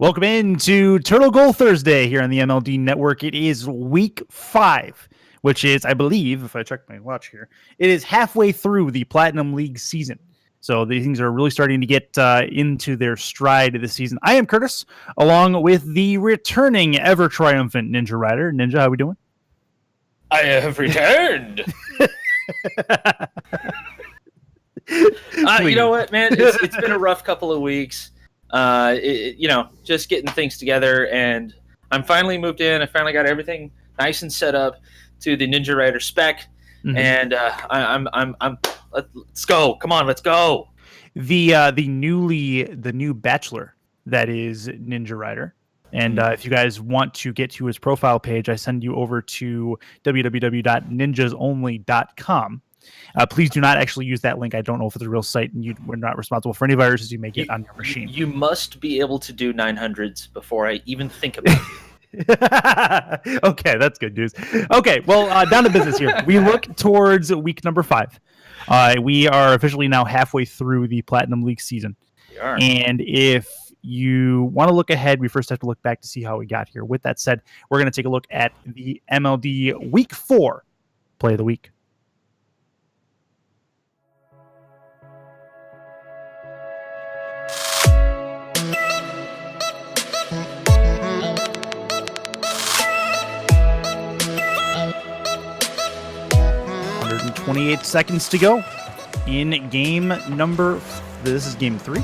Welcome into Turtle Goal Thursday here on the MLE Network. It is week 5, which is, I believe, if I check my watch here, it is halfway through the Platinum League season. So these things are really starting to get into their stride this season. I am Curtis, along with the returning ever triumphant Ninja Rider. Ninja, how we doing? I have returned. You know what, man? It's been a rough couple of weeks. Just getting things together, and I'm finally moved in. I finally got everything nice and set up to the Ninja Rider spec, and I'm let's go. Come on, let's go. The new bachelor that is Ninja Rider. And if you guys want to get to his profile page, I send you over to www.ninjasonly.com. Please do not actually use that link. I don't know if it's a real site, and we're not responsible for any viruses you may get on your machine. You must be able to do 900s before I even think about it. Okay, that's good news. Okay, well, down to business here. We look towards week number 5. We are officially now halfway through the Platinum League season. We are. And if you want to look ahead, we first have to look back to see how we got here. With that said, we're going to take a look at the MLD Week 4 Play of the Week. And 28 seconds to go in game number. This is game 3.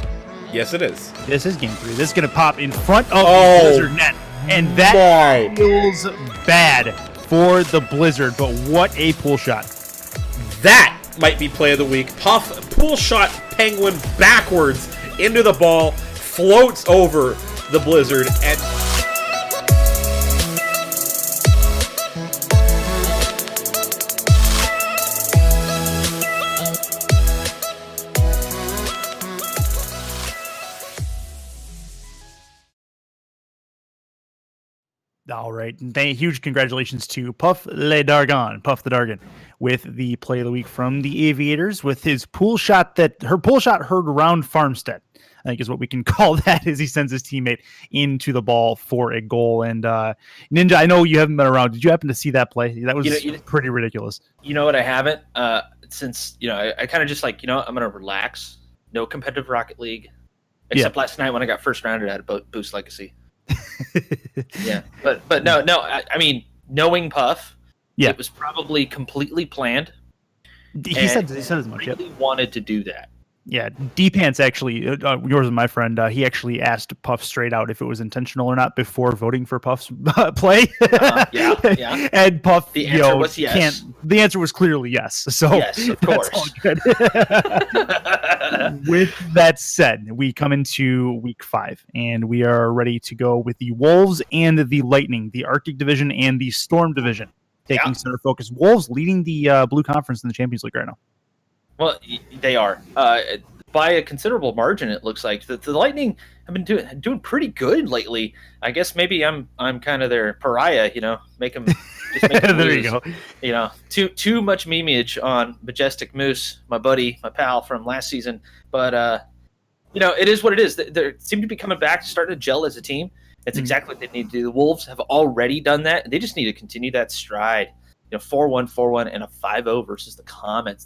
Yes, it is. This is game 3. This is going to pop in front of the Blizzard net. And that feels bad for the Blizzard, but what a pull shot. That might be play of the week. Puff, pull shot Penguin backwards into the ball, floats over the Blizzard, and... All right. Huge congratulations to Puff Le Dargon, Puff the Dargon, with the play of the week from the Aviators, with his pull shot heard around Farmstead, I think is what we can call that, as he sends his teammate into the ball for a goal. And Ninja, I know you haven't been around. Did you happen to see that play? That was pretty ridiculous. You know what? I haven't, since, I kind of just I'm going to relax. No competitive Rocket League, except last night when I got first rounded at Boost Legacy. Yeah, but no. I mean, knowing Puff, it was probably completely planned. He said as much. Really wanted to do that. Yeah, D-Pants actually, yours and my friend, he actually asked Puff straight out if it was intentional or not before voting for Puff's play. Yeah. And Puff, the answer was yes. The answer was clearly yes. So yes, of course. All good. With that said, we come into week 5, and we are ready to go with the Wolves and the Lightning, the Arctic Division and the Storm Division, taking center focus. Wolves leading the Blue Conference in the Champions League right now. Well, they are by a considerable margin. It looks like the Lightning have been doing pretty good lately. I guess maybe I'm kind of their pariah. Make them there lose. You go. Too much memeage on Majestic Moose, my buddy, my pal from last season. But it is what it is. They seem to be coming back, starting to gel as a team. It's exactly what they need to do. The Wolves have already done that. They just need to continue that stride. 4-1, 4-1, and a 5-0 versus the Comets.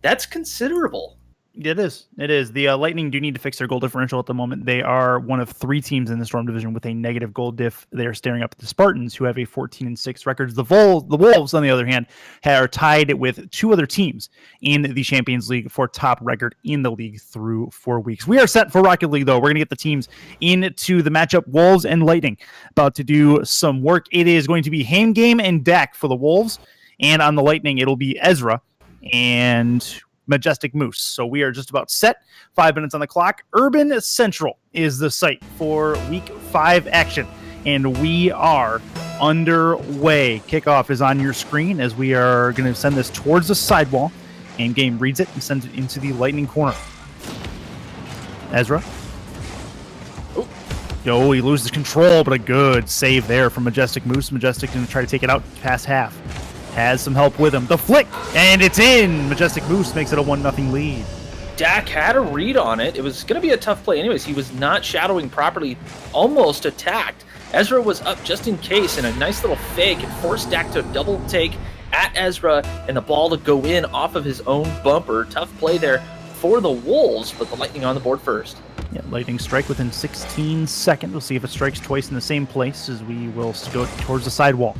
That's considerable. It is. The Lightning do need to fix their goal differential at the moment. They are one of 3 teams in the Storm Division with a negative goal diff. They are staring up at the Spartans, who have a 14-6 record. The Wolves, on the other hand, are tied with 2 other teams in the Champions League for top record in the league through 4 weeks. We are set for Rocket League, though. We're going to get the teams into the matchup. Wolves and Lightning about to do some work. It is going to be Hamgame and Dak for the Wolves, and on the Lightning, it'll be Ezra and Majestic Moose. So we are just about set. 5 minutes on the clock. Urban Central is the site for week 5 action, and we are underway. Kickoff is on your screen as we are going to send this towards the sidewall, and Game reads it and sends it into the Lightning corner. Ezra. He loses control, but a good save there from Majestic Moose. Majestic going to try to take it out past half. Has some help with him. The flick, and it's in. Majestic Moose makes it a 1-0 lead. Dak had a read on it. It was going to be a tough play anyways. He was not shadowing properly, almost attacked. Ezra was up just in case, and a nice little fake. It forced Dak to double take at Ezra, and the ball to go in off of his own bumper. Tough play there for the Wolves, but the Lightning on the board first. Yeah, Lightning strike within 16 seconds. We'll see if it strikes twice in the same place as we will go towards the sidewall.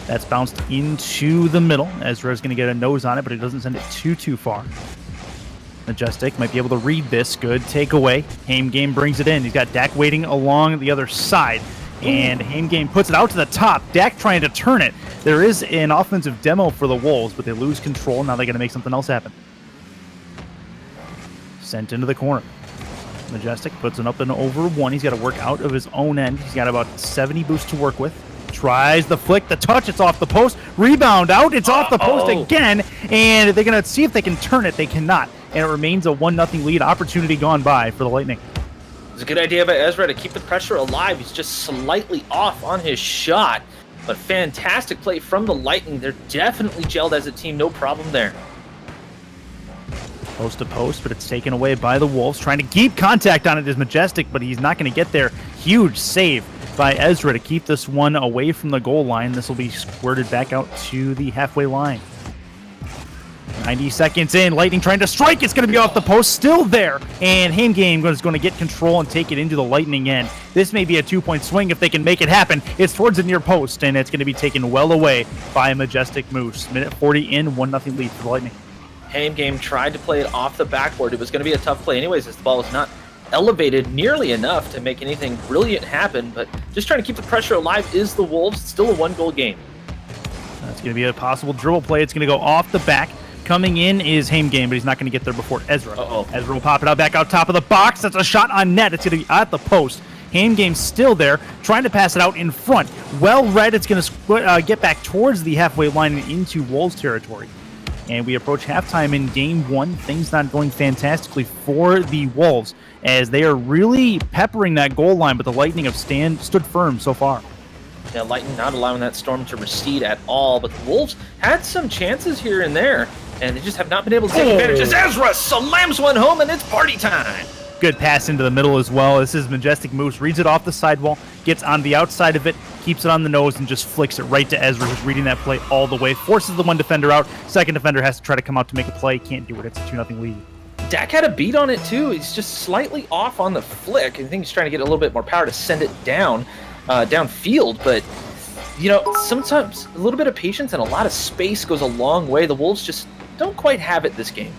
That's bounced into the middle. Ezra's going to get a nose on it, but it doesn't send it too far. Majestic might be able to read this. Good takeaway. Game brings it in. He's got Dak waiting along the other side. And Game puts it out to the top. Dak trying to turn it. There is an offensive demo for the Wolves, but they lose control. Now they got to make something else happen. Sent into the corner. Majestic puts it up and over one. He's got to work out of his own end. He's got about 70 boosts to work with. Tries the flick, the touch, it's off the post. Rebound out, it's off the post again. And they're going to see if they can turn it. They cannot. And it remains a 1-0 lead. Opportunity gone by for the Lightning. It's a good idea by Ezra to keep the pressure alive. He's just slightly off on his shot. But fantastic play from the Lightning. They're definitely gelled as a team. No problem there. Post to post, but it's taken away by the Wolves. Trying to keep contact on it is Majestic, but he's not going to get there. Huge save by Ezra to keep this one away from the goal line. This will be squirted back out to the halfway line. 90 seconds in, Lightning trying to strike. It's going to be off the post, still there. And Game is going to get control and take it into the Lightning end. This may be a 2-point swing if they can make it happen. It's towards the near post, and it's going to be taken well away by Majestic Moose. Minute 40 in, 1-0 lead for the Lightning. Game tried to play it off the backboard. It was going to be a tough play anyways, as the ball was not elevated nearly enough to make anything brilliant happen, but just trying to keep the pressure alive is the Wolves. Still a 1-goal game. That's going to be a possible dribble play. It's going to go off the back. Coming in is Game, but he's not going to get there before Ezra. Ezra will pop it out back out top of the box. That's a shot on net. It's going to be at the post. Game's still there, trying to pass it out in front. Well read. It's going to get back towards the halfway line and into Wolves territory. And we approach halftime in Game 1. Things not going fantastically for the Wolves as they are really peppering that goal line, but the Lightning have stood firm so far. Yeah, Lightning not allowing that storm to recede at all, but the Wolves had some chances here and there, and they just have not been able to take advantage. As Ezra slams one home, and it's party time. Good pass into the middle as well. This is Majestic Moose. Reads it off the sidewall, gets on the outside of it, keeps it on the nose, and just flicks it right to Ezra, who's reading that play all the way. Forces the one defender out. Second defender has to try to come out to make a play. Can't do it. It's a 2-0 lead. Dak had a beat on it, too. He's just slightly off on the flick. I think he's trying to get a little bit more power to send it down, downfield. But, you know, sometimes a little bit of patience and a lot of space goes a long way. The Wolves just don't quite have it this game.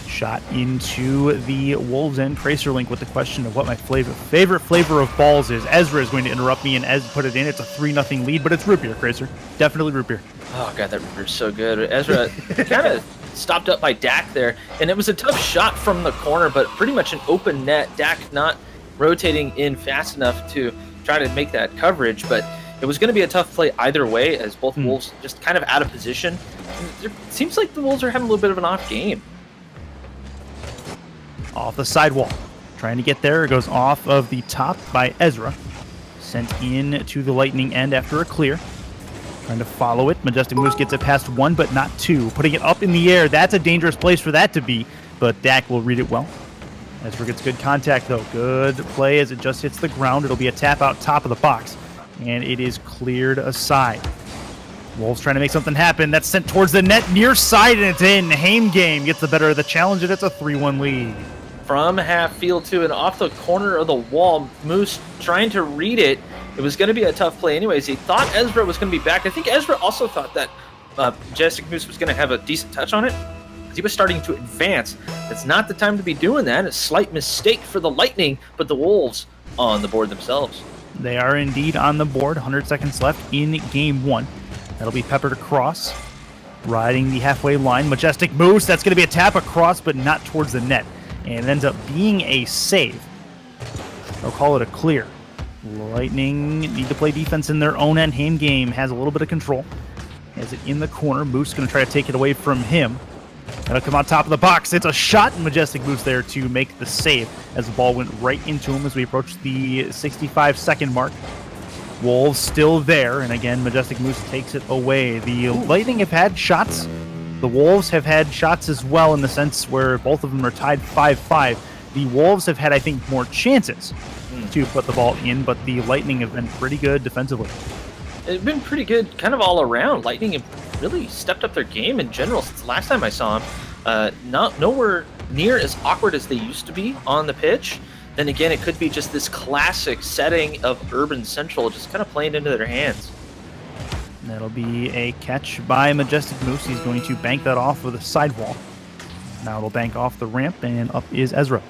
Shot into the Wolves end. Tracerlink with the question of what my favorite flavor of balls is. Ezra is going to interrupt me, and Ez put it in. It's a 3-0 lead, but it's root beer, Tracer. Definitely root beer. Oh, God, that root beer's so good. Ezra kind of stopped up by Dak there, and it was a tough shot from the corner, but pretty much an open net. Dak not rotating in fast enough to try to make that coverage, but it was going to be a tough play either way, as both Wolves just kind of out of position. It seems like the Wolves are having a little bit of an off game. Off the sidewall. Trying to get there. It goes off of the top by Ezra. Sent in to the Lightning end after a clear. Trying to follow it. Majestic Moose gets it past one, but not two. Putting it up in the air. That's a dangerous place for that to be, but Dak will read it well. Ezra gets good contact, though. Good play as it just hits the ground. It'll be a tap out top of the box, and it is cleared aside. Wolves trying to make something happen. That's sent towards the net near side, and it's in. Game gets the better of the challenge, and it's a 3-1 lead. From half field to and off the corner of the wall, Moose trying to read it. It was going to be a tough play anyways. He thought Ezra was going to be back. I think Ezra also thought that Majestic Moose was going to have a decent touch on it. He was starting to advance. It's not the time to be doing that. A slight mistake for the Lightning, but the Wolves on the board themselves. They are indeed on the board. 100 seconds left in Game 1. That'll be peppered across. Riding the halfway line. Majestic Moose. That's going to be a tap across, but not towards the net. And it ends up being a save. They'll call it a clear. Lightning need to play defense in their own end. Game has a little bit of control. Has it in the corner. Moose going to try to take it away from him. That'll come on top of the box. It's a shot, and Majestic Moose there to make the save as the ball went right into him as we approach the 65-second mark. Wolves still there, and again, Majestic Moose takes it away. The Lightning have had shots The Wolves have had shots as well in the sense where both of them are tied 5-5. The Wolves have had, I think, more chances to put the ball in, but the Lightning have been pretty good defensively. It's been pretty good kind of all around. Lightning have really stepped up their game in general since the last time I saw them. Nowhere near as awkward as they used to be on the pitch. Then again, it could be just this classic setting of Urban Central just kind of playing into their hands. That'll be a catch by Majestic Moose. He's going to bank that off with a sidewall. Now it'll bank off the ramp, and up is Ezra.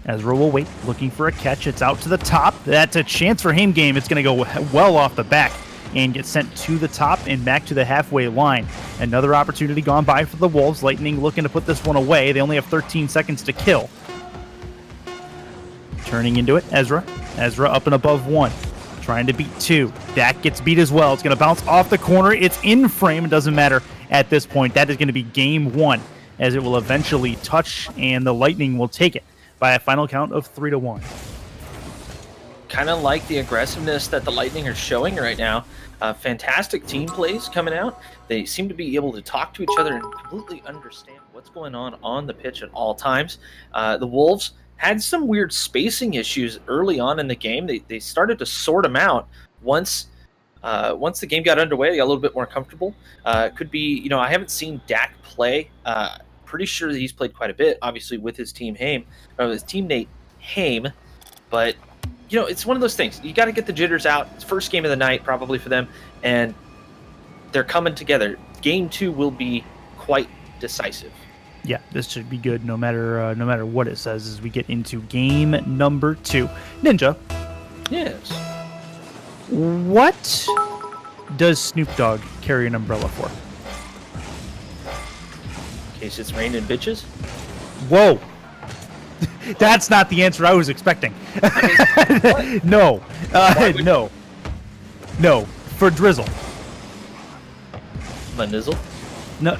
Ezra will wait, looking for a catch. It's out to the top. That's a chance for him game. It's going to go well off the back and get sent to the top and back to the halfway line. Another opportunity gone by for the Wolves. Lightning looking to put this one away. They only have 13 seconds to kill. Turning into it, Ezra. Ezra up and above 1. Trying to beat 2. Dak gets beat as well. It's going to bounce off the corner. It's in frame. It doesn't matter at this point. That is going to be game 1 as it will eventually touch, and the Lightning will take it by a final count of 3-1. Kind of like the aggressiveness that the Lightning are showing right now. Fantastic team plays coming out. They seem to be able to talk to each other and completely understand what's going on the pitch at all times. The Wolves had some weird spacing issues early on in the game. They started to sort them out once the game got underway. They got a little bit more comfortable. Could be, I haven't seen Dak play. Pretty sure that he's played quite a bit, obviously with his teammate Haim. But it's one of those things. You got to get the jitters out. It's first game of the night probably for them, and they're coming together. Game 2 will be quite decisive. Yeah, this should be good no matter what it says as we get into game number 2. Ninja. Yes. What does Snoop Dogg carry an umbrella for? In case it's raining bitches? Whoa. That's not the answer I was expecting. No. No. No. For drizzle. My nizzle? No.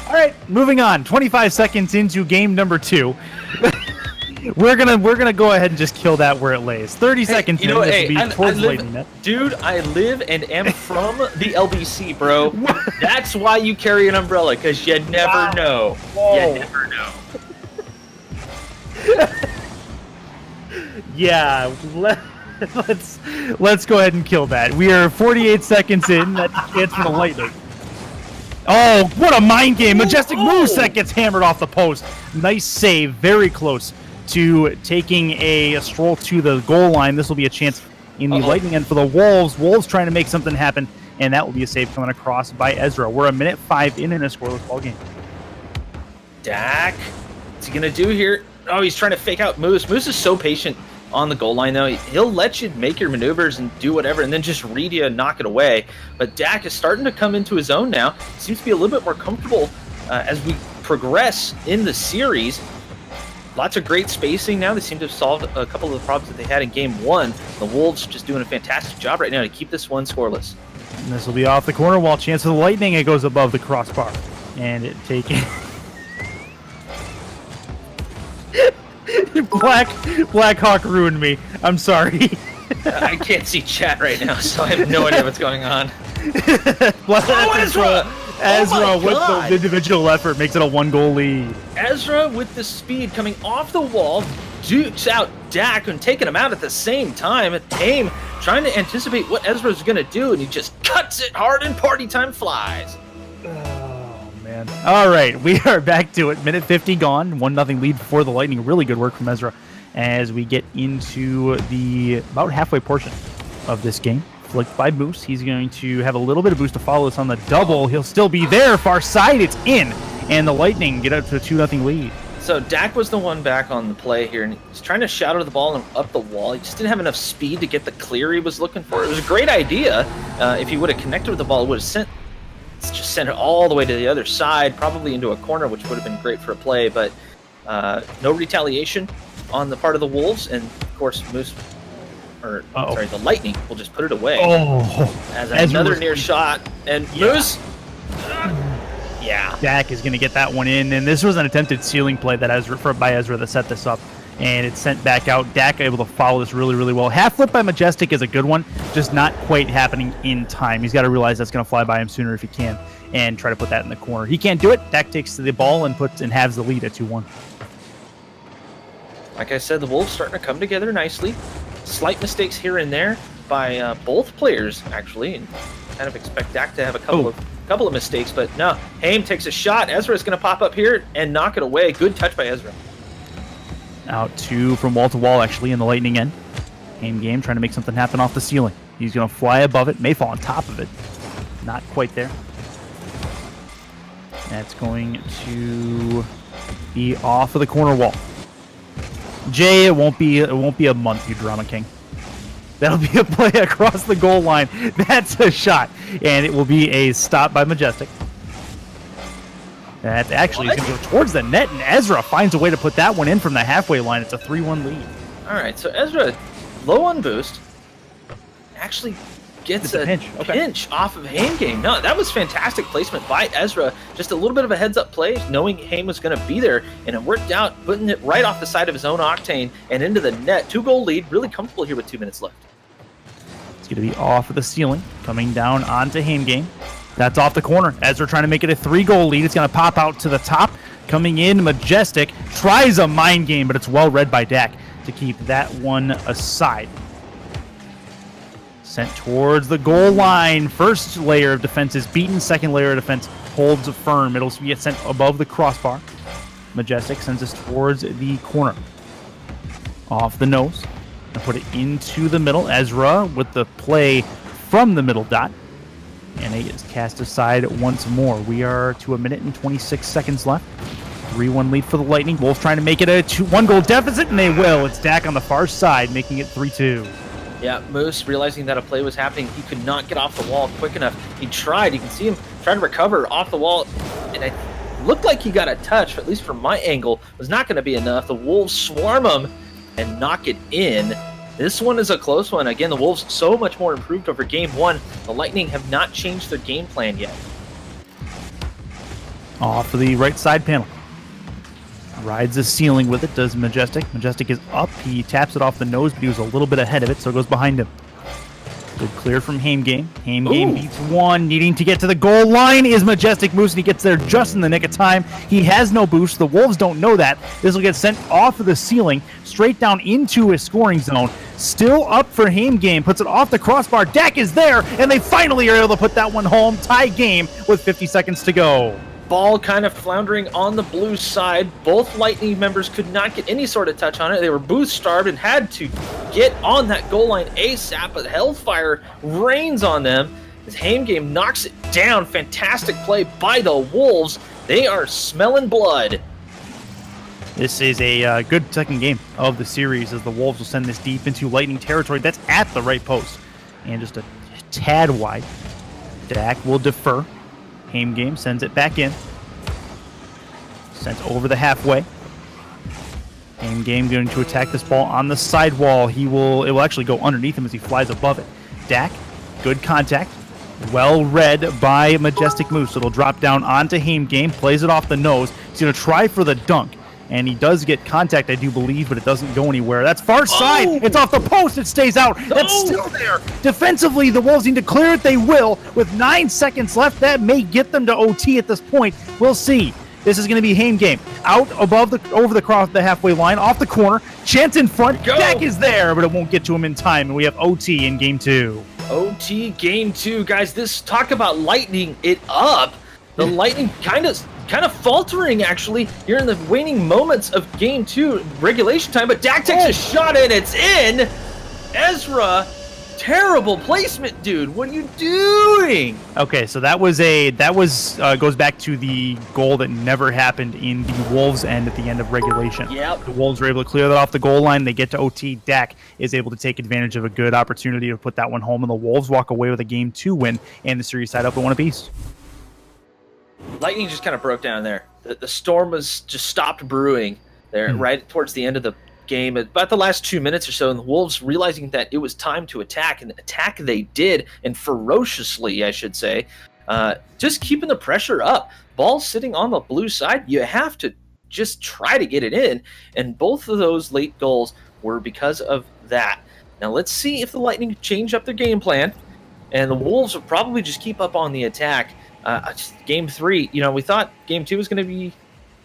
All right, moving on. 25 seconds into game number 2. We're gonna go ahead and just kill that where it lays. 30 seconds in. This will be towards Lightning Net. Dude, I live and am from the LBC, bro. That's why you carry an umbrella, because you never know. Whoa. You never know. Yeah, let's go ahead and kill that. We are 48 seconds in. That's a chance for the Lightning. Oh, what a mind game. Majestic Moose that gets hammered off the post. Nice save. Very close to taking a stroll to the goal line. This will be a chance in the Lightning end for the Wolves. Wolves trying to make something happen, and that will be a save coming across by Ezra. We're a minute 5 in a scoreless ball game. Dak, what's he going to do here? Oh, he's trying to fake out Moose. Moose is so patient on the goal line, though. He'll let you make your maneuvers and do whatever, and then just read you and knock it away. But Dak is starting to come into his own now. Seems to be a little bit more comfortable as we progress in the series. Lots of great spacing now. They seem to have solved a couple of the problems that they had in game 1. The Wolves just doing a fantastic job right now to keep this one scoreless. And this will be off the corner wall. Chance for the Lightning. It goes above the crossbar. And it taken... Black Hawk ruined me. I'm sorry. I can't see chat right now, so I have no idea what's going on. Ezra with the individual effort makes it a 1-goal lead. Ezra with the speed coming off the wall, dukes out Dak and taking him out at the same time. Haim trying to anticipate what Ezra's going to do, and he just cuts it hard and party time flies. Oh, man. All right, we are back to it. Minute 50 gone. 1-0 lead for the Lightning. Really good work from Ezra as we get into the about halfway portion of this game. Flicked by Moose. He's going to have a little bit of boost to follow us on the double. He'll still be there. Far side, it's in. And the Lightning get up to a 2-0 lead. So Dak was the one back on the play here, and he's trying to shadow the ball and up the wall. He just didn't have enough speed to get the clear he was looking for. It was a great idea. If he would have connected with the ball, it would have sent it all the way to the other side, probably into a corner, which would have been great for a play. But no retaliation on the part of the Wolves, and of course Moose. The Lightning will just put it away. As another near shot, and Moose. Yeah. Dak is going to get that one in, and this was an attempted ceiling play that by Ezra that set this up. and it's sent back out. Dak able to follow this really, really well. Half flip by Majestic is a good one, just not quite happening in time. He's got to realize that's going to fly by him sooner if he can, and try to put that in the corner. He can't do it. Dak takes the ball and halves the lead at 2-1. Like I said, the Wolves starting to come together nicely. Slight mistakes here and there by both players, actually, and kind of expect Dak to have a couple of mistakes, but no. Haim takes a shot. Ezra is going to pop up here and knock it away. Good touch by Ezra. Out 2 from wall to wall, actually, in the Lightning end. Haim game trying to make something happen off the ceiling. He's going to fly above it, may fall on top of it. Not quite there. That's going to be off of the corner wall. Jay, it won't be a month, you Drama King. That'll be a play across the goal line. That's a shot, and it will be a stop by Majestic. That actually is going to go towards the net, and Ezra finds a way to put that one in from the halfway line. It's a 3-1 lead. All right, so Ezra, low on boost, actually gets a pinch off of Haim game. No, that was fantastic placement by Ezra. Just a little bit of a heads-up play, knowing Haim was going to be there, and it worked out, putting it right off the side of his own Octane and into the net. 2-goal lead, really comfortable here with 2 minutes left. It's going to be off of the ceiling, coming down onto Haim game. That's off the corner. Ezra trying to make it a 3-goal lead. It's going to pop out to the top. Coming in, Majestic tries a mind game, but it's well read by Dak to keep that one aside. Sent towards the goal line. First layer of defense is beaten. Second layer of defense holds firm. It'll be sent above the crossbar. Majestic sends us towards the corner. Off the nose. And put it into the middle. Ezra with the play from the middle dot. And it is cast aside once more. We are to 1 minute and 26 seconds left. 3-1 lead for the Lightning. Wolves trying to make it a 1-goal deficit, and they will. It's Dak on the far side, making it 3-2. Yeah, Moose, realizing that a play was happening, he could not get off the wall quick enough. He tried. You can see him trying to recover off the wall, and it looked like he got a touch, at least from my angle. Was not going to be enough. The Wolves swarm him and knock it in. This one is a close one. Again, the Wolves so much more improved over Game 1. The Lightning have not changed their game plan yet. Off of the right side panel. Rides the ceiling with it, does Majestic. Majestic is up. He taps it off the nose, but he was a little bit ahead of it, so it goes behind him. Good clear from Haim game. Haim game beats one. Needing to get to the goal line is Majestic Moose, and he gets there just in the nick of time. He has no boost. The Wolves don't know that. This will get sent off of the ceiling, straight down into his scoring zone. Still up for Haim game. Puts it off the crossbar. Dak is there, and they finally are able to put that one home. Tie game with 50 seconds to go. Ball kind of floundering on the blue side. Both Lightning members could not get any sort of touch on it. They were boost starved and had to get on that goal line ASAP, but Hellfire rains on them as Haim game knocks it down. Fantastic play by the Wolves. They are smelling blood. This is a good second game of the series as the Wolves will send this deep into Lightning territory. That's at the right post and just a tad wide. Dak will defer. Haim game sends it back in. Sent over the halfway. Haim game going to attack this ball on the sidewall. It will actually go underneath him as he flies above it. Dak, good contact. Well read by Majestic Moose. It'll drop down onto Haim game, plays it off the nose. He's going to try for the dunk. And he does get contact, I do believe, but it doesn't go anywhere. That's far side. Oh. It's off the post. It stays out. That's still there. Defensively, the Wolves need to clear it. They will. With 9 seconds left, that may get them to OT at this point. We'll see. This is going to be Haim game. Out above over the halfway line, off the corner. Chance in front. Dak is there, but it won't get to him in time. And we have OT in game 2. OT game 2, guys. This talk about lightening it up. The Lightning kind of faltering, actually, here in the waning moments of Game 2 regulation time, but Dak takes a shot and it's in! Ezra, terrible placement, dude. What are you doing? Okay, so that goes back to the goal that never happened in the Wolves' end at the end of regulation. Yep. The Wolves were able to clear that off the goal line. They get to OT. Dak is able to take advantage of a good opportunity to put that one home, and the Wolves walk away with a Game 2 win and the series tied up at 1 apiece. Lightning just kind of broke down there. The storm was just stopped brewing there right towards the end of the game. About the last 2 minutes or so, and the Wolves realizing that it was time to attack, and attack they did, and ferociously, I should say. Just keeping the pressure up. Ball sitting on the blue side, you have to just try to get it in. And both of those late goals were because of that. Now let's see if the Lightning change up their game plan, and the Wolves will probably just keep up on the attack. Game 3, we thought Game 2 was going to be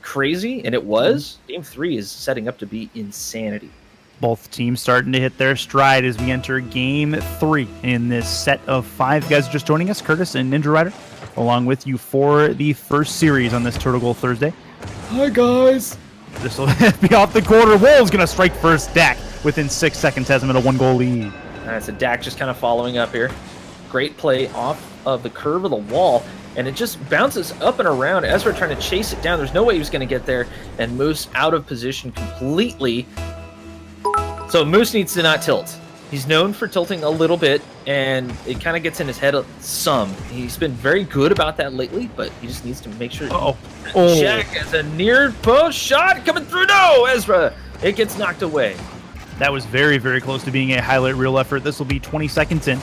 crazy, and it was. Game 3 is setting up to be insanity. Both teams starting to hit their stride as we enter Game 3 in this set of 5. You guys are just joining us, Curtis and Ninja Rider, along with you for the first series on this Turtle Goal Thursday. Hi, guys. This will be off the quarter. Wolves going to strike first. Dak within 6 seconds has him at a 1-goal lead. So Dak just kind of following up here. Great play off of the curve of the wall, and it just bounces up and around. Ezra trying to chase it down. There's no way he was going to get there, and Moose out of position completely. So Moose needs to not tilt. He's known for tilting a little bit, and it kind of gets in his head some. He's been very good about that lately, but he just needs to make sure. Jack has a near post shot coming through. No, Ezra. It gets knocked away. That was very, very close to being a highlight reel effort. This will be 20 seconds in.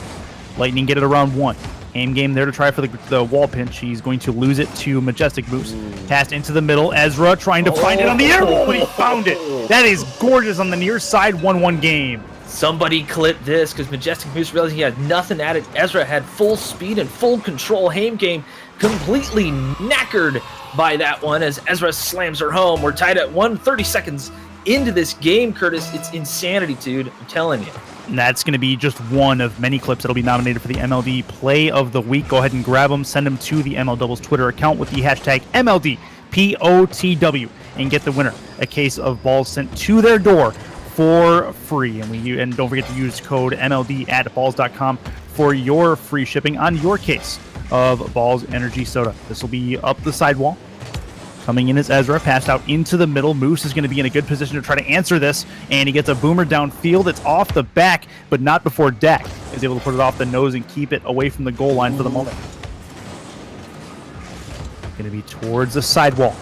Lightning get it around 1. Aim game there to try for the wall pinch. He's going to lose it to Majestic Moose. Passed into the middle. Ezra trying to find it on the air, but he found it. That is gorgeous on the near side. 1-1 game. Somebody clip this, because Majestic Moose realized he had nothing at it. Ezra had full speed and full control. Aim game completely knackered by that one as Ezra slams her home. We're tied at 1:30 seconds into this game, Curtis. It's insanity, dude. I'm telling you. And that's going to be just one of many clips that'll be nominated for the MLD Play of the Week. Go ahead and grab them. Send them to the ML Doubles Twitter account with the hashtag MLDPOTW and get the winner a case of balls sent to their door for free. And don't forget to use code MLD at balls.com for your free shipping on your case of Balls Energy Soda. This will be up the sidewall. Coming in is Ezra, passed out into the middle. Moose is going to be in a good position to try to answer this, and he gets a boomer downfield. It's off the back, but not before Dak is able to put it off the nose and keep it away from the goal line for the moment. Going to be towards the sidewall.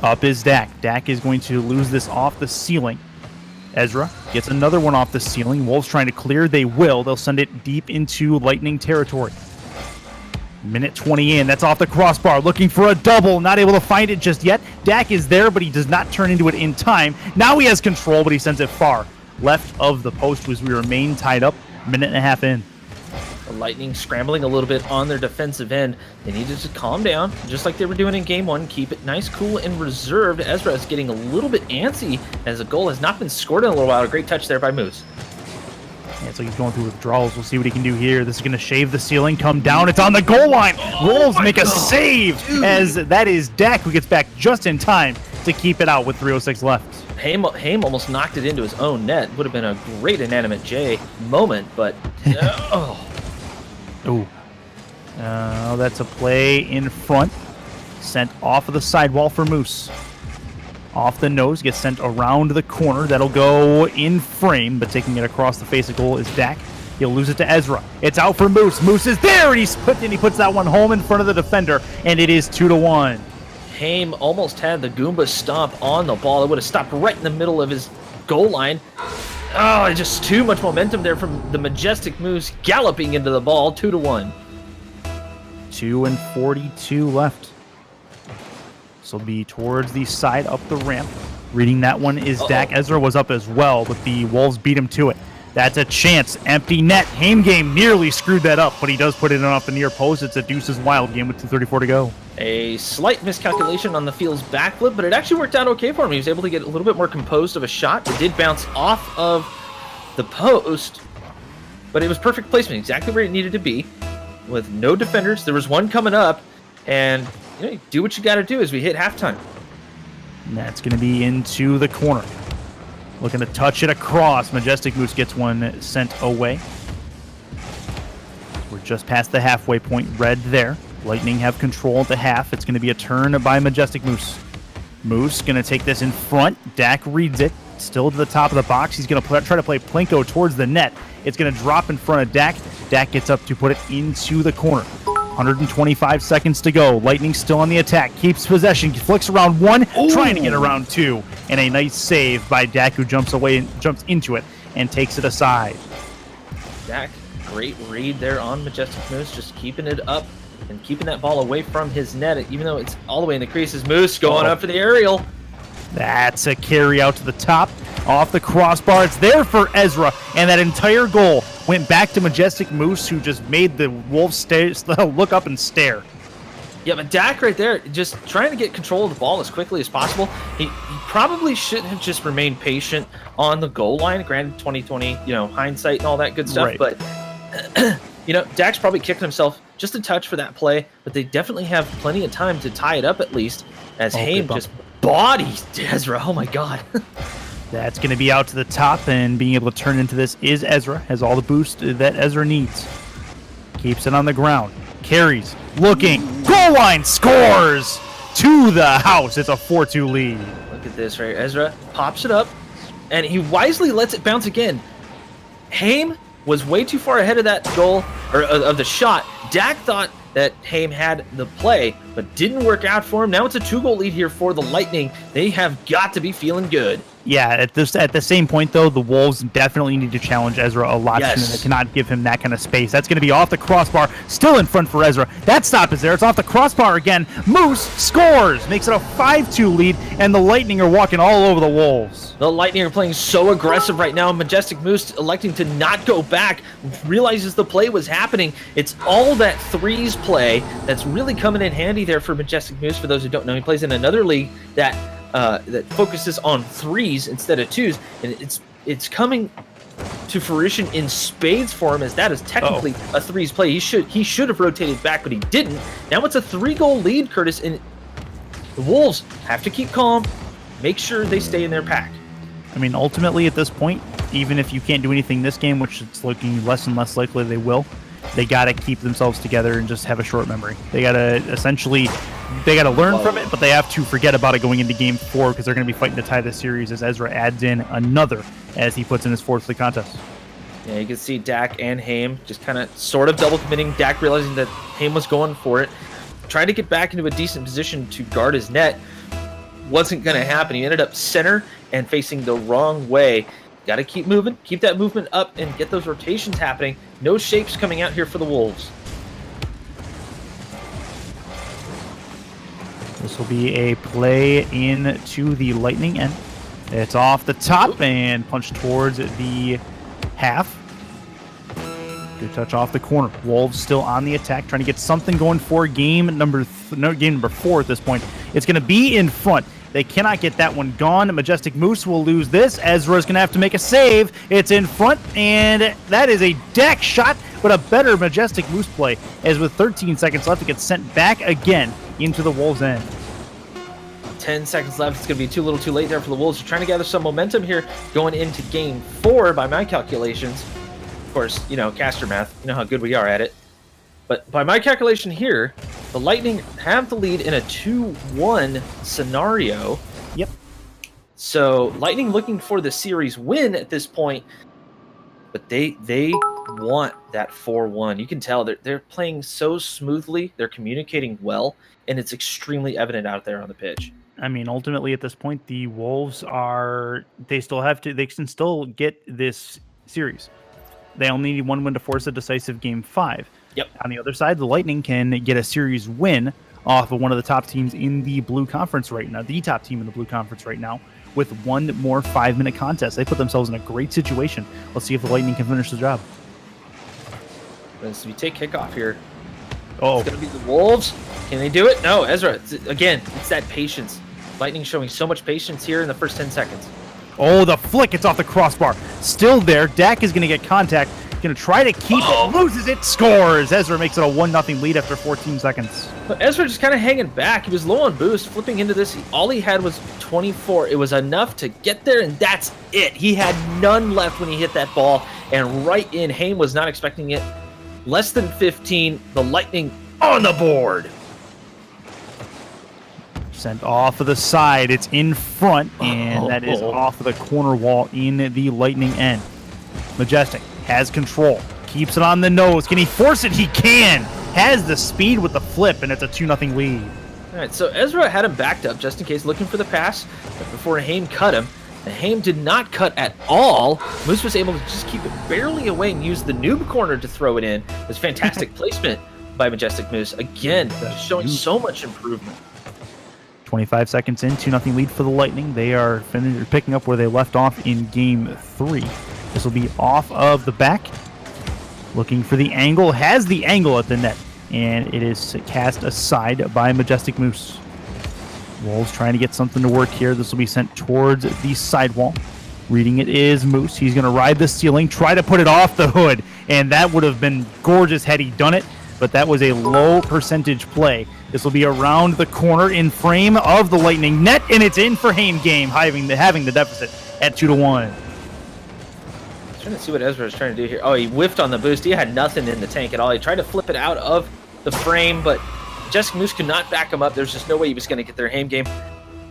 Up is Dak. Dak is going to lose this off the ceiling. Ezra gets another one off the ceiling. Wolves trying to clear. They will. They'll send it deep into Lightning territory. Minute 20 in. That's off the crossbar. Looking for a double. Not able to find it just yet. Dak is there, but he does not turn into it in time. Now he has control, but he sends it far left of the post as we remain tied up. Minute and a half in. The Lightning scrambling a little bit on their defensive end. They needed to calm down, just like they were doing in Game 1. Keep it nice, cool, and reserved. Ezra is getting a little bit antsy as a goal has not been scored in a little while. A great touch there by Moose. Yeah, it's like he's going through withdrawals. We'll see what he can do here. This is going to shave the ceiling, come down. It's on the goal line. Wolves make a save as that is Dak who gets back just in time to keep it out with 3:06 left. Haim almost knocked it into his own net. Would have been a great Inanimate J moment, but that's a play in front. Sent off of the sidewall for Moose. Off the nose, gets sent around the corner. That'll go in frame, but taking it across the face of goal is Dak. He'll lose it to Ezra. It's out for Moose. Moose is there, and he puts that one home in front of the defender, and it is 2-1. Haim almost had the Goomba stomp on the ball. It would have stopped right in the middle of his goal line. Oh, just too much momentum there from the Majestic Moose galloping into the ball. 2-1. 2:42 left. This will be towards the side up the ramp. Reading that one is Dak. Ezra was up as well, but the Wolves beat him to it. That's a chance. Empty net. Haim game nearly screwed that up, but he does put it in off the near post. It's a Deuces Wild game with 2:34 to go. A slight miscalculation on the field's backflip, but it actually worked out okay for him. He was able to get a little bit more composed of a shot. It did bounce off of the post, but it was perfect placement, exactly where it needed to be, with no defenders. There was one coming up, and you do what you got to do as we hit halftime. And that's going to be into the corner. Looking to touch it across. Majestic Moose gets one sent away. We're just past the halfway point. Red there. Lightning have control at the half. It's going to be a turn by Majestic Moose. Moose going to take this in front. Dak reads it. Still to the top of the box. He's going to try to play Plinko towards the net. It's going to drop in front of Dak. Dak gets up to put it into the corner. 125 seconds to go. Lightning still on the attack. Keeps possession. Flicks around one. Trying to get around two. And a nice save by Dak, who jumps away and jumps into it and takes it aside. Dak, great read there on Majestic Moose. Just keeping it up and keeping that ball away from his net, even though it's all the way in the creases. Moose going up for the aerial. That's a carry out to the top, off the crossbar. It's there for Ezra, and that entire goal went back to Majestic Moose, who just made the Wolves look up and stare. Yeah, but Dak right there, just trying to get control of the ball as quickly as possible. He probably should have just remained patient on the goal line. Granted, 2020, hindsight and all that good stuff. Right. But, Dak's probably kicking himself just a touch for that play. But they definitely have plenty of time to tie it up at least, as Haim just bodies Ezra. Oh, my God. That's going to be out to the top, and being able to turn into this is Ezra. Has all the boost that Ezra needs. Keeps it on the ground. Carries. Looking. Goal line. Scores. To the house. It's a 4-2 lead. Look at this right. Ezra pops it up, and he wisely lets it bounce again. Haim was way too far ahead of that goal, or of the shot. Dak thought that Haim had the play, but didn't work out for him. Now it's a 2-goal lead here for the Lightning. They have got to be feeling good. Yeah, at the same point, though, the Wolves definitely need to challenge Ezra a lot sooner. They cannot give him that kind of space. That's going to be off the crossbar, still in front for Ezra. That stop is there. It's off the crossbar again. Moose scores, makes it a 5-2 lead, and the Lightning are walking all over the Wolves. The Lightning are playing so aggressive right now. Majestic Moose electing to not go back, realizes the play was happening. It's all that threes play that's really coming in handy there for Majestic Moose. For those who don't know, he plays in another league that focuses on threes instead of twos, and it's coming to fruition in spades for him, as that is technically a threes play. He should have rotated back, but he didn't. Now it's a 3-goal lead, Curtis, and the Wolves have to keep calm, make sure they stay in their pack. I mean, ultimately at this point, even if you can't do anything this game, which it's looking less and less likely they will, they got to keep themselves together and just have a short memory. They got to learn from it, but they have to forget about it going into game 4, because they're going to be fighting to tie the series as Ezra adds in another as he puts in his 4th for the contest. Yeah, you can see Dak and Haim just kind of sort of double committing. Dak realizing that Haim was going for it, trying to get back into a decent position to guard his net. Wasn't going to happen. He ended up center and facing the wrong way. Got to keep moving, keep that movement up, and get those rotations happening. No shapes coming out here for the Wolves. This will be a play into the Lightning end. It's off the top and punched towards the half. Good touch off the corner. Wolves still on the attack, trying to get something going for game number 4 at this point. It's going to be in front. They cannot get that one gone. Majestic Moose will lose this. Ezra's going to have to make a save. It's in front, and that is a Dak shot, but a better Majestic Moose play, as with 13 seconds left, it gets sent back again into the Wolves' end. 10 seconds left. It's going to be too little too late there for the Wolves. They're trying to gather some momentum here going into game 4 by my calculations. Of course, caster math. You know how good we are at it. But by my calculation here, the Lightning have the lead in a 2-1 scenario. Yep. So Lightning looking for the series win at this point, but they want that 4-1. You can tell they're playing so smoothly, they're communicating well, and it's extremely evident out there on the pitch. I mean, ultimately at this point, the Wolves they can still get this series. They only need one win to force a decisive game 5. Yep. On the other side, the Lightning can get a series win off of one of the top teams in the Blue Conference right now, the top team in the Blue Conference right now, with one more 5-minute contest. They put themselves in a great situation. Let's see if the Lightning can finish the job. As we take kickoff here, It's going to be the Wolves. Can they do it? No, Ezra. It's that patience. Lightning showing so much patience here in the first 10 seconds. Oh, the flick. It's off the crossbar. Still there. Dak is going to get contact. Going to try to keep it. Loses it. Scores. Ezra makes it a 1-0 lead after 14 seconds. But Ezra just kind of hanging back. He was low on boost. Flipping into this, all he had was 24. It was enough to get there, and that's it. He had none left when he hit that ball, and right in. Haim was not expecting it. Less than 15. The Lightning on the board. Sent off of the side. It's in front, and that is off of the corner wall in the Lightning end. Majestic has control. Keeps it on the nose. Can he force it? He can. Has the speed with the flip, and it's a 2-0 lead. All right, so Ezra had him backed up just in case, looking for the pass before Haim cut him. And Haim did not cut at all. Moose was able to just keep it barely away and use the noob corner to throw it in. It was fantastic placement. by Majestic Moose. Again, showing so much improvement. 25 seconds in, 2-0 lead for the Lightning. They are picking up where they left off in Game 3. This will be off of the back. Looking for the angle. Has the angle at the net. And it is cast aside by Majestic Moose. Wolves trying to get something to work here. This will be sent towards the sidewall. Reading it is Moose. He's going to ride the ceiling, try to put it off the hood. And that would have been gorgeous had he done it. But that was a low percentage play. This will be around the corner in frame of the Lightning net, and it's in for Haim Game, having the deficit at 2-1. Trying to see what Ezra is trying to do here. Oh, he whiffed on the boost. He had nothing in the tank at all. He tried to flip it out of the frame, but Majestic Moose could not back him up. There's just no way he was going to get their Haim Game.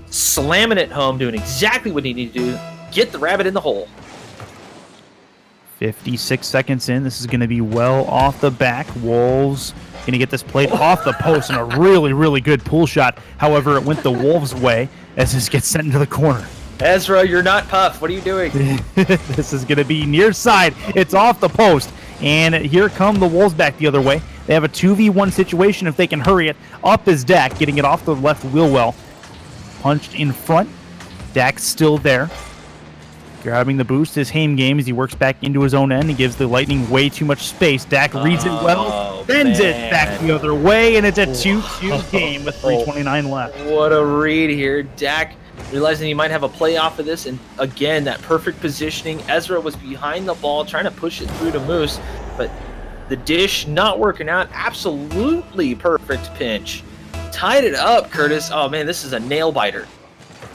Slamming it home, doing exactly what he needed to do. Get the rabbit in the hole. 56 seconds in. This is going to be well off the back. Wolves going to get this played off the post and a really, really good pull shot. However, it went the Wolves' way as this gets sent into the corner. Ezra, you're not Puff. What are you doing? This is going to be near side. It's off the post. And here come the Wolves back the other way. They have a 2v1 situation if they can hurry it. Up is Dak, getting it off the left wheel well. Punched in front. Dak's still there. Grabbing the boost is Haim Game as he works back into his own end. He gives the Lightning way too much space. Dak reads it well, bends it back the other way, and it's a 2-2 game with 3:29 left. What a read here. Dak realizing he might have a play off of this, and again, that perfect positioning. Ezra was behind the ball, trying to push it through to Moose, but the dish not working out. Absolutely perfect pinch. Tied it up, Curtis. Oh, man, this is a nail-biter.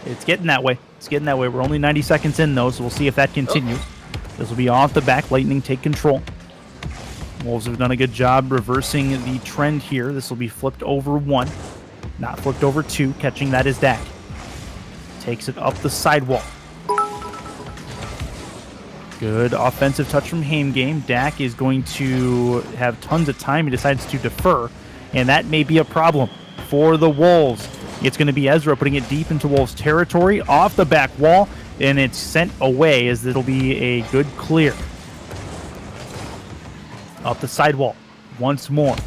It's getting that way. It's getting that way. We're only 90 seconds in, though, so we'll see if that continues. This will be off the back. Lightning take control. Wolves have done a good job reversing the trend here. This will be flipped over 1. Not flipped over 2. Catching that is Dak. Takes it up the sidewall. Good offensive touch from Haim Game. Dak is going to have tons of time. He decides to defer, and that may be a problem for the Wolves. It's going to be Ezra putting it deep into Wolves territory, off the back wall, and it's sent away as it'll be a good clear. Up the sidewall once more.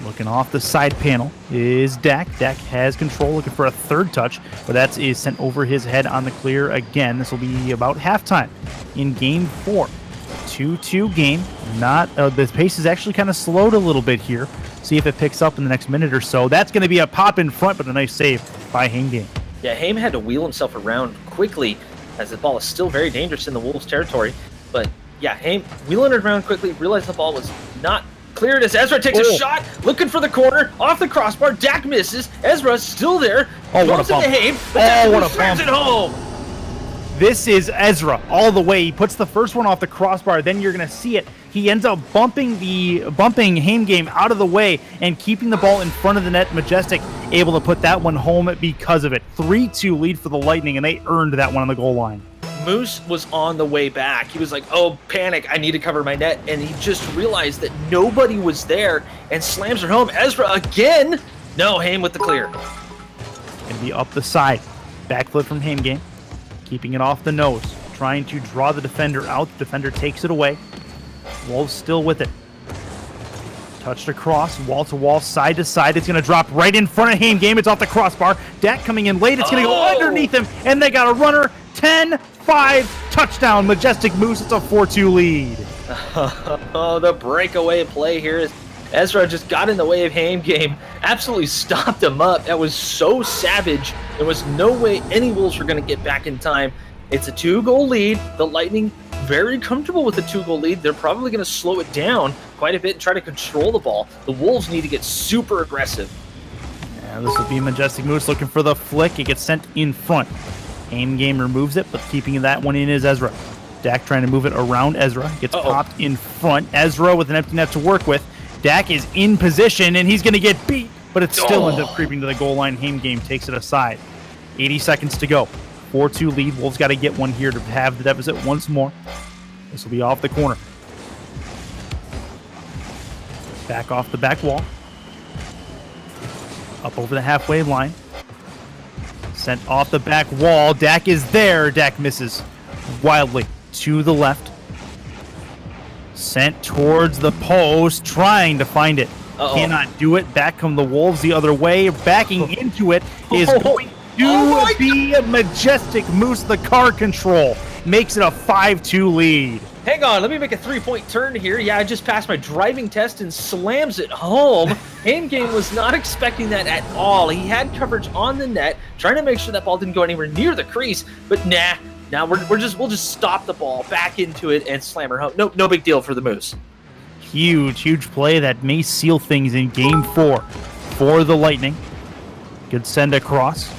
Looking off the side panel is Dak. Dak has control, looking for a third touch, but that is sent over his head on the clear again. This will be about halftime in Game 4. 2-2 game. The pace is actually kind of slowed a little bit here. See if it picks up in the next minute or so. That's going to be a pop in front, but a nice save by Haim Game. Yeah, Haim had to wheel himself around quickly as the ball is still very dangerous in the Wolves' territory. But yeah, Haim wheeling it around quickly, realized the ball was not cleared as Ezra takes a shot, looking for the corner, off the crossbar. Dak misses. Ezra's still there. Oh, what a bump. Haim, but what a bump. It home. This is Ezra all the way. He puts the first one off the crossbar. Then you're going to see it. He ends up bumping Haim Game out of the way and keeping the ball in front of the net. Majestic able to put that one home because of it. 3-2 lead for the Lightning, and they earned that one on the goal line. Moose was on the way back. He was like, oh, panic, I need to cover my net. And he just realized that nobody was there and slams her home. Ezra again. No, Haim with the clear. And be up the side. Backflip from Haim Game. Keeping it off the nose. Trying to draw the defender out. The defender takes it away. Wolves still with it. Touched across, wall to wall, side to side. It's going to drop right in front of Haim Game. It's off the crossbar. Dak coming in late. It's going to go underneath him. And they got a runner. 10-5 touchdown. Majestic Moose. It's a 4-2 lead. Oh, the breakaway play here is Ezra just got in the way of Haim Game. Absolutely stopped him up. That was so savage. There was no way any Wolves were going to get back in time. It's a 2-goal lead. The Lightning very comfortable with the 2-goal lead. They're probably going to slow it down quite a bit and try to control the ball. The Wolves need to get super aggressive. And this will be Majestic Moose looking for the flick. It gets sent in front. Haim Game removes it, but keeping that one in is Ezra. Dak trying to move it around Ezra. Gets popped in front. Ezra with an empty net to work with. Dak is in position, and he's going to get beat, but it still ends up creeping to the goal line. Haim Game takes it aside. 80 seconds to go. 4-2 lead. Wolves got to get one here to have the deficit once more. This will be off the corner. Back off the back wall. Up over the halfway line. Sent off the back wall. Dak is there. Dak misses wildly to the left. Sent towards the post, trying to find it. Cannot do it. Back come the Wolves the other way. Backing into it is going to be a Majestic Moose. The car control makes it a 5-2 lead. Hang on, let me make a 3-point turn here. Yeah, I just passed my driving test and slams it home. Game was not expecting that at all. He had coverage on the net, trying to make sure that ball didn't go anywhere near the crease, but nah. Now we'll just stop the ball, back into it, and slam her home. No big deal for the Moose. Huge play that may seal things in Game 4 for the Lightning. Good send across.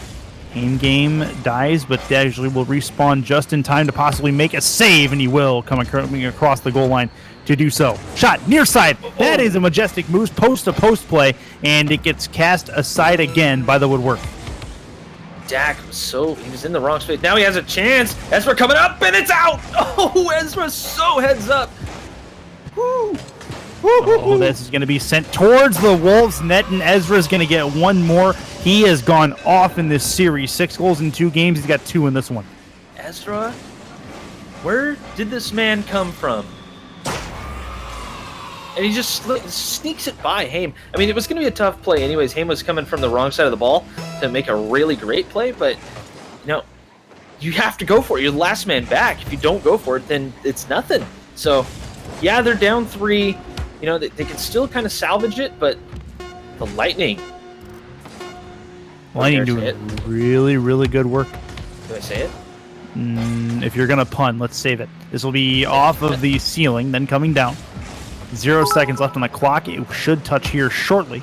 Game dies, but actually will respawn just in time to possibly make a save, and he will coming across the goal line to do so. Shot near side. That is a Majestic Moose post-to-post play, and it gets cast aside again by the woodwork. Dak he was in the wrong space. Now he has a chance. Ezra coming up, and it's out. Oh, Ezra so heads up. Woo. Oh, this is going to be sent towards the Wolves net, and Ezra's going to get one more. He has gone off in this series. 6 goals in 2 games. He's got 2 in this one. Ezra, where did this man come from? And he just sneaks it by Haim. I mean, it was going to be a tough play anyways. Haim was coming from the wrong side of the ball to make a really great play, but, you have to go for it. You're the last man back. If you don't go for it, then it's nothing. So, yeah, they're down 3. They can still kind of salvage it, but the Lightning doing really good work. Do I say it? If you're going to pun, let's save it. This will be off of the ceiling, then coming down. 0 seconds left on the clock. It should touch here shortly.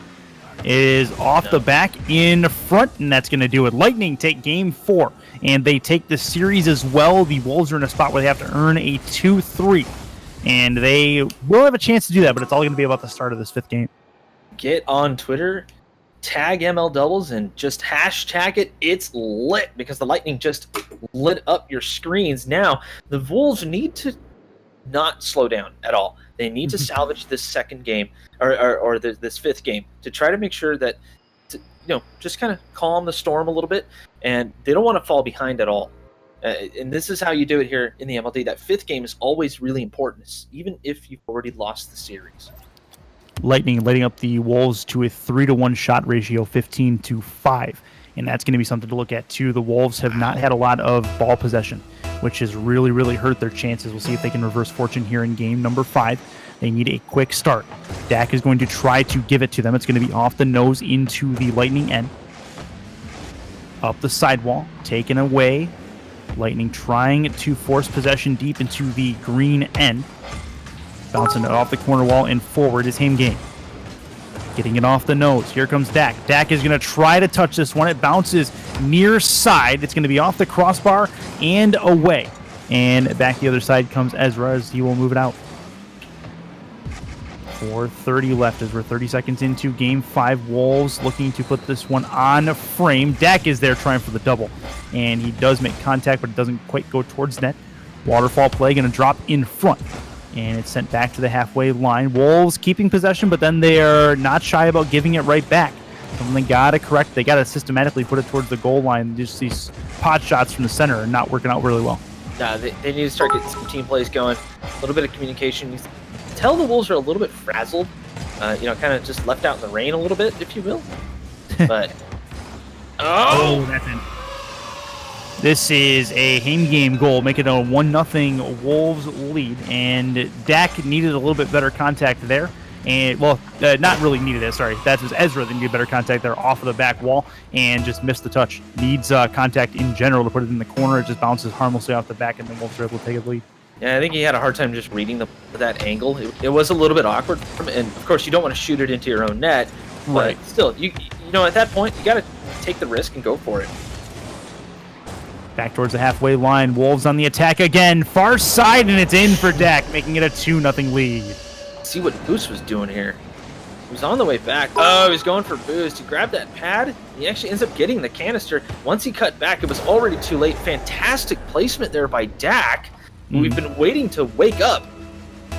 It is off the back in front, and that's going to do it. Lightning take Game 4, and they take the series as well. The Wolves are in a spot where they have to earn a 2-3, and they will have a chance to do that, but it's all going to be about the start of this 5th game. Get on Twitter, tag ML Doubles, and just hashtag it. It's lit, because the Lightning just lit up your screens. Now, the Wolves need to not slow down at all. They need to salvage this 2nd game or this 5th game to try to make sure that just kind of calm the storm a little bit, and they don't want to fall behind at all. And this is how you do it here in the MLD. That 5th game is always really important, even if you've already lost the series. Lightning lighting up the Wolves to a 3-to-1 shot ratio, 15-5, and that's going to be something to look at too. The Wolves have not had a lot of ball possession, which has really hurt their chances. We'll see if they can reverse fortune here in game number 5. They need a quick start. Dak is going to try to give it to them. It's going to be off the nose into the Lightning end. Up the sidewall, taken away. Lightning trying to force possession deep into the green end. Bouncing it off the corner wall and forward is Haim Game. Getting it off the nose. Here comes Dak. Dak is going to try to touch this one. It bounces near side. It's going to be off the crossbar and away. And back the other side comes Ezra as he will move it out. 4:30 left as we're 30 seconds into Game 5. Wolves looking to put this one on frame. Dak is there trying for the double. And he does make contact, but it doesn't quite go towards net. Waterfall play going to drop in front. And it's sent back to the halfway line. Wolves keeping possession, but then they're not shy about giving it right back. Something they got to correct. They got to systematically put it towards the goal line. Just these pot shots from the center are not working out really well. They need to start getting some team plays going. A little bit of communication. You tell the Wolves are a little bit frazzled. Kind of just left out in the rain a little bit, if you will. But that's in. This is a Haim Game goal, making it a 1-0 Wolves lead, and Dak needed a little bit better contact there. And not really needed it. Sorry, that was Ezra that needed better contact there off of the back wall and just missed the touch. Needs contact in general to put it in the corner. It just bounces harmlessly off the back, and then Wolves are able to take a lead. Yeah, I think he had a hard time just reading that angle. It was a little bit awkward for him, and of course you don't want to shoot it into your own net, but still, you at that point you got to take the risk and go for it. Back towards the halfway line. Wolves on the attack again. Far side, and it's in for Dak, making it a 2-0 lead. See what Boost was doing here. He was on the way back. Oh, he was going for Boost. He grabbed that pad. He actually ends up getting the canister. Once he cut back, it was already too late. Fantastic placement there by Dak. We've been waiting to wake up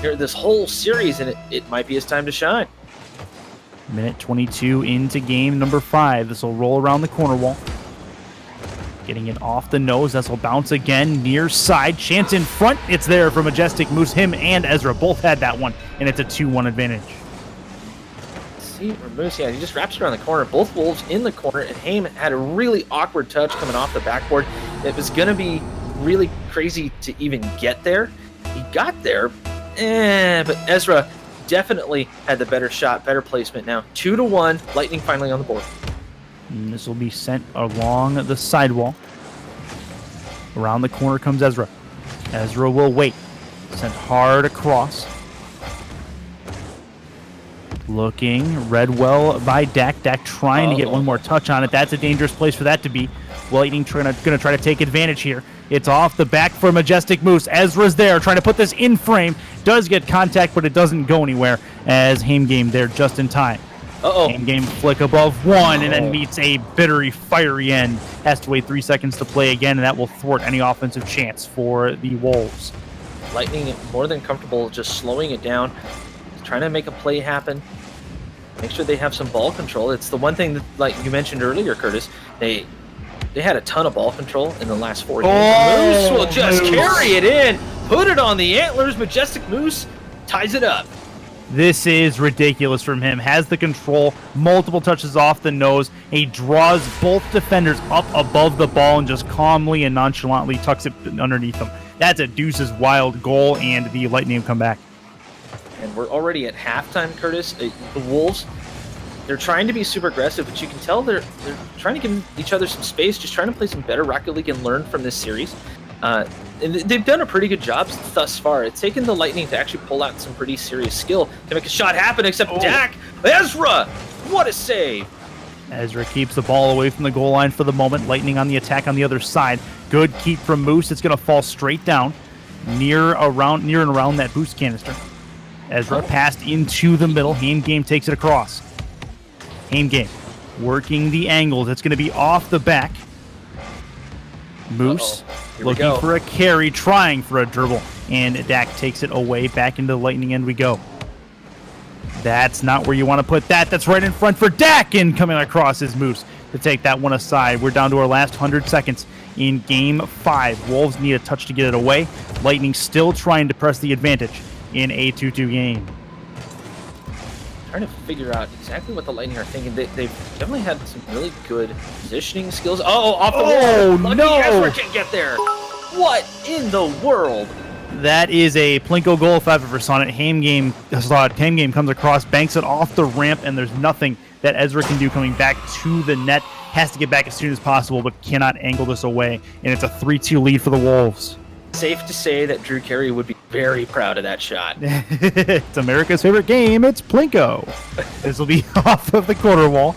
here this whole series, and it might be his time to shine. Minute 22 into game number 5. This will roll around the corner wall. Getting it off the nose. This will bounce again. Near side. Chance in front. It's there for Majestic Moose. Him and Ezra both had that one. And it's a 2-1 advantage. See, Moose, yeah, he just wraps around the corner. Both Wolves in the corner. And Haim had a really awkward touch coming off the backboard. It was going to be really crazy to even get there. He got there. But Ezra definitely had the better shot, better placement now. 2-1. Lightning finally on the board. And this will be sent along the sidewall. Around the corner comes Ezra. Ezra will wait. Sent hard across. Looking. Read well by Dak. Dak trying to get one more touch on it. That's a dangerous place for that to be. Lightning going to try to take advantage here. It's off the back for Majestic Moose. Ezra's there trying to put this in frame. Does get contact, but it doesn't go anywhere as Haim Game there just in time. Haim Game flick above one and then meets a bittery, fiery end. Has to wait 3 seconds to play again, and that will thwart any offensive chance for the Wolves. Lightning more than comfortable just slowing it down, trying to make a play happen. Make sure they have some ball control. It's the one thing that, like you mentioned earlier, Curtis, they had a ton of ball control in the last 4 games. Moose will just carry it in, put it on the antlers. Majestic Moose ties it up. This is ridiculous from him. Has the control, multiple touches off the nose. He draws both defenders up above the ball and just calmly and nonchalantly tucks it underneath them. That's a Deuce's wild goal, and the Lightning come back. And we're already at halftime, Curtis. The Wolves, they're trying to be super aggressive, but you can tell they're trying to give each other some space, just trying to play some better Rocket League and learn from this series. And they've done a pretty good job thus far. It's taken the Lightning to actually pull out some pretty serious skill to make a shot happen, except Dak. Ezra, what a save. Ezra keeps the ball away from the goal line for the moment. Lightning on the attack on the other side. Good keep from Moose. It's going to fall straight down near and around that boost canister. Ezra passed into the middle. Haim Game takes it across. Haim Game working the angles. It's going to be off the back. Moose looking for a carry, trying for a dribble, and Dak takes it away. Back into the Lightning end we go. That's not where you want to put that. That's right in front for Dak, and coming across is Moose to take that one aside. We're down to our last 100 seconds in Game 5. Wolves need a touch to get it away. Lightning still trying to press the advantage in a 2-2 game. Trying to figure out exactly what the Lightning are thinking. They've definitely had some really good positioning skills. Off the wall. Lucky Ezra can't get there. What in the world? That is a Plinko goal if I've ever saw it. Haim Game comes across, banks it off the ramp, and there's nothing that Ezra can do coming back to the net. Has to get back as soon as possible, but cannot angle this away. And it's a 3-2 lead for the Wolves. Safe to say that Drew Carey would be very proud of that shot. It's America's favorite game. It's Plinko. This will be off of the corner wall.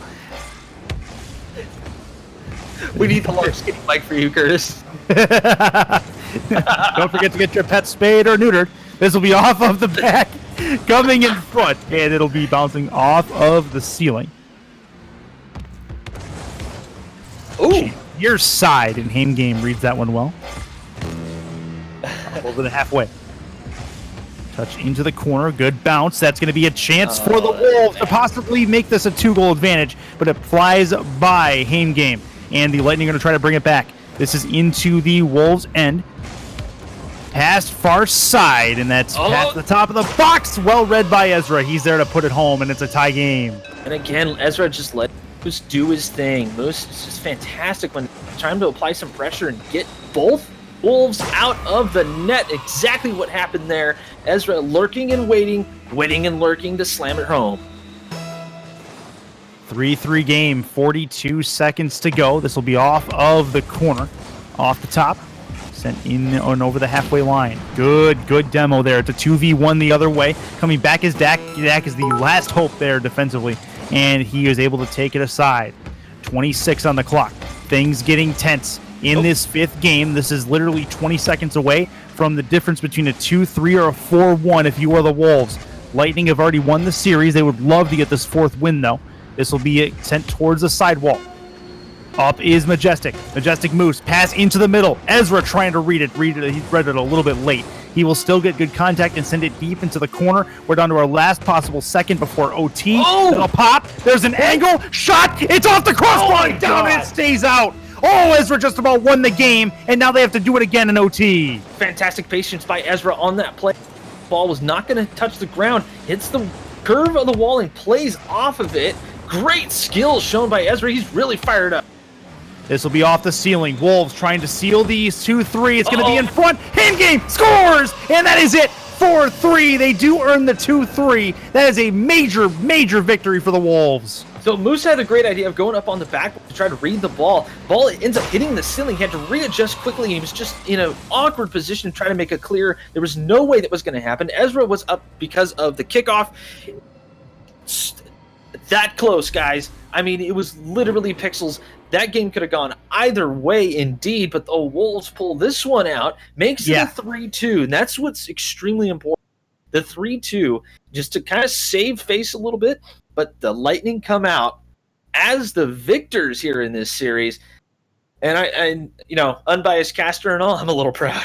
We need the large skating bike for you, Curtis. Don't forget to get your pet spayed or neutered. This will be off of the back, coming in front, and it'll be bouncing off of the ceiling. Ooh. Your side, and Haim Game reads that one well. Over the halfway. Touch into the corner. Good bounce. That's going to be a chance for the Wolves to possibly make this a 2-goal advantage, but it flies by Haim Game, and the Lightning are going to try to bring it back. This is into the Wolves' end. Past far side, and that's past the top of the box. Well read by Ezra. He's there to put it home, and it's a tie game. And again, Ezra just let Moose do his thing. Moose is just fantastic when trying to apply some pressure and get both Wolves out of the net. Exactly what happened there. Ezra lurking and waiting and lurking to slam it home. 3-3 game, 42 seconds to go. This will be off of the corner, off the top, sent in and over the halfway line. Good demo there. It's a 2v1 the other way. Coming back is Dak. Dak is the last hope there defensively, and he is able to take it aside. 26 on the clock. Things getting tense in this 5th game. This is literally 20 seconds away from the difference between a 2-3 or a 4-1 if you are the Wolves. Lightning have already won the series. They would love to get this 4th win, though. This will be sent towards the sidewall. Up is Majestic. Majestic Moose. Pass into the middle. Ezra trying to read it. He read it a little bit late. He will still get good contact and send it deep into the corner. We're down to our last possible second before OT. It'll pop. There's an angle. Shot. It's off the crossbar. Down and it stays out. Oh, Ezra just about won the game, and now they have to do it again in OT. Fantastic patience by Ezra on that play. Ball was not going to touch the ground. Hits the curve of the wall and plays off of it. Great skill shown by Ezra. He's really fired up. This will be off the ceiling. Wolves trying to seal these 2-3. It's going to be in front. Hand game scores, and that is it. 4-3. They do earn the 2-3. That is a major, major victory for the Wolves. So Moose had a great idea of going up on the back to try to read the ball. Ball ends up hitting the ceiling. He had to readjust quickly, and he was just in an awkward position trying to make it clear. There was no way that was going to happen. Ezra was up because of the kickoff. That close, guys. I mean, it was literally pixels. That game could have gone either way indeed, but the Wolves pull this one out, makes it a 3-2, and that's what's extremely important. The 3-2, just to kind of save face a little bit, but the Lightning come out as the victors here in this series, and I unbiased caster and all, I'm a little proud.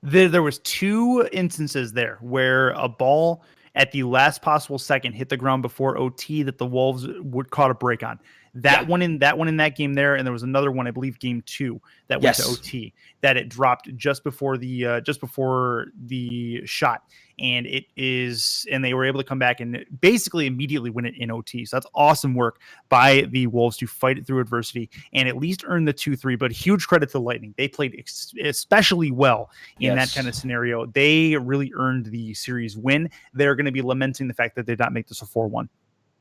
There was 2 instances there where a ball at the last possible second hit the ground before OT that the Wolves would caught a break on. That one in that game there, and there was another one, I believe, game 2 that went to OT, that it dropped just before the shot, and they were able to come back and basically immediately win it in OT. So that's awesome work by the Wolves to fight it through adversity and at least earn the 2-3. But huge credit to the Lightning; they played especially well in that kind of scenario. They really earned the series win. They're going to be lamenting the fact that they did not make this a 4-1.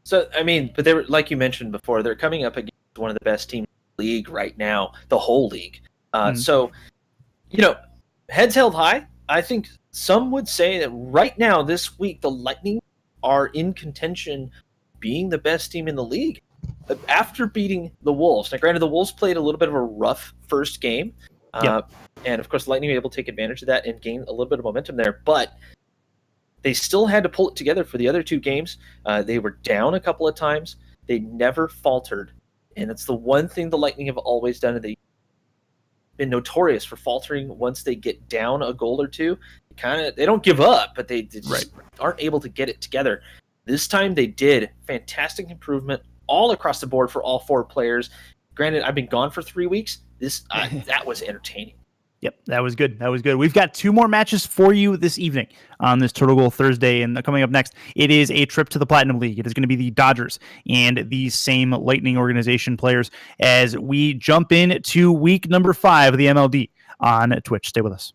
So, I mean, but they were, like you mentioned before, they're coming up against one of the best teams in the league right now, the whole league. So, heads held high. I think some would say that right now, this week, the Lightning are in contention being the best team in the league after beating the Wolves. Now, granted, the Wolves played a little bit of a rough first game. And, of course, the Lightning were able to take advantage of that and gain a little bit of momentum there. But they still had to pull it together for the other 2 games. They were down a couple of times. They never faltered. And it's the one thing the Lightning have always done. They've been notorious for faltering once they get down a goal or 2. They don't give up, but they just aren't able to get it together. This time they did. Fantastic improvement all across the board for all 4 players. Granted, I've been gone for 3 weeks. That was entertaining. Yep, that was good. We've got 2 more matches for you this evening on this Turtle Goal Thursday. And coming up next, it is a trip to the Platinum League. It is going to be the Dodgers and these same Lightning organization players as we jump into week number 5 of the MLD on Twitch. Stay with us.